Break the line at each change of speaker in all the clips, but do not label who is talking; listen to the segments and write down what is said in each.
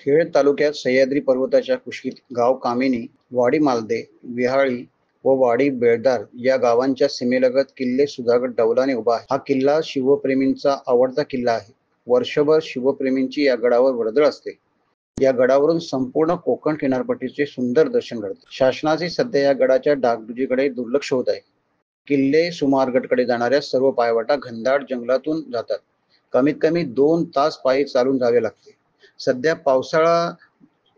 खेड तालुक्यात सह्याद्री पर्वताच्या कुशीत गाव कामिनी, वाडी मालदे, विहाळी व वाडी बेळदार या गावांच्या सीमेलगत किल्ले सुधागड डौलाने उभा आहे. हा किल्ला शिवप्रेमींचा आवडता किल्ला आहे. वर्षभर शिवप्रेमींची या गडावर वर्दळ असते. या गडावरून संपूर्ण कोकण किनारपट्टीचे सुंदर दर्शन घडते. शासनाचे सध्या या गडाच्या डागडुजीकडे दुर्लक्ष होत आहे. किल्ले सुमारगडकडे जाणाऱ्या सर्व पायवाटा घनदाट जंगलातून जातात. कमीत कमी 2 तास पायी चालून जावे लागते. सध्या पावसाळा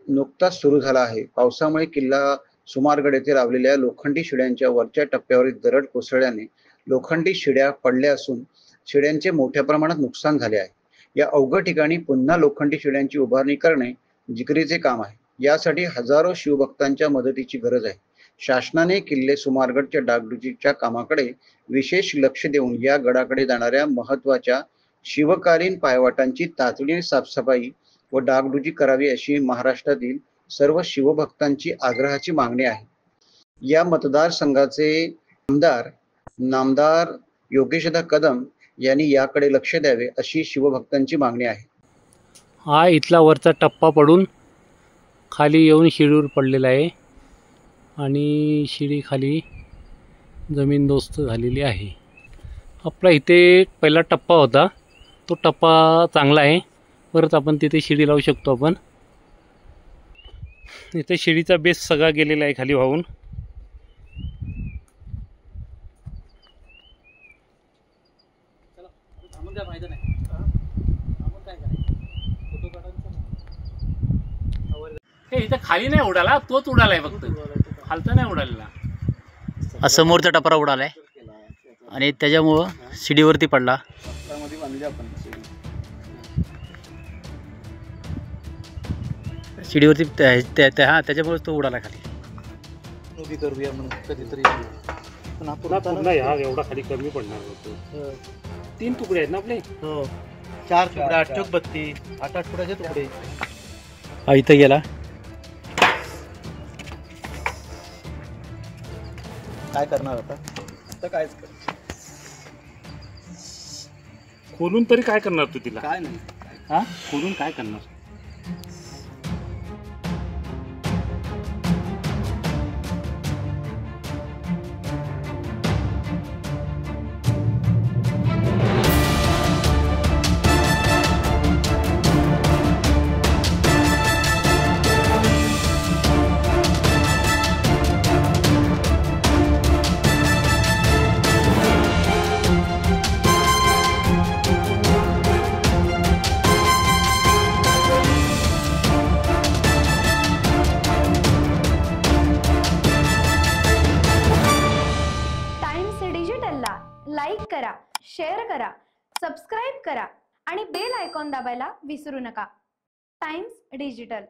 नुकताच सुरू झाला आहे. पावसामुळे किल्ला सुमारगड येथे लावलेल्या लोखंडी शिड्यांच्या वरच्या टप्प्यावरील दरड कोसळल्याने लोखंडी शिड्या पडल्या असून शिड्यांचे मोठ्या प्रमाणात नुकसान झाले आहे. या अवघड ठिकाणी पुन्हा लोखंडी शिड्यांची उभारणी करणे जिकिरीचे काम आहे. यासाठी हजारो शिवभक्तांच्या मदतीची गरज आहे. शासनाने किल्ले सुमारगडच्या डागडुजीच्या कामाकडे विशेष लक्ष देऊन या गडाकडे जाणाऱ्या महत्त्वाच्या शिवकालीन पायवाटांची तातडीने साफसफाई व डागडुजी करावी अशी महाराष्ट्रातील सर्व शिवभक्तांची आग्रहाची मागणी आहे. या मतदारसंघाचे आमदार नामदार योगेशदा कदम यांनी याकडे लक्ष द्यावे अशी शिवभक्तांची मागणी आहे.
हा इथला वरचा टप्पा पडून खाली येऊन शिडीवर पडलेला आहे आणि शिडी खाली जमीनदोस्त झालेली आहे. आपला इथे पहिला टप्पा होता, तो टप्पा चांगला आहे. परत आपण तिथे शिडी लावू शकतो. आपण इथे शिडीचा बेस सगळा गेलेला आहे खाली वाहून. इथं खाली नाही उडाला, तोच उडालाय, फक्त खालचा नाही उडालेला.
समोरचा टपरा उडालाय आणि त्याच्यामुळं शिडीवरती पडला. शिडीवरती त्याच्यामुळे तो उडाला खाली.
करूया म्हणून कधीतरी
हा एवढा खाली कमी पडणार होतो. 3 तुकडे आहेत ना आपले.
हो, 4 तुकडे, 8 चौक 32, 8 तुकड्याचे तुकडे.
हा इथं गेला.
काय करणार आता? तर कायच कर.
खोलून तरी काय करणार तू तिला?
काय नाही.
हा खोलून काय करणार?
लाईक करा, शेअर करा, सबस्क्राईब करा आणि बेल आयकॉन दाबायला विसरू नका. Times digital.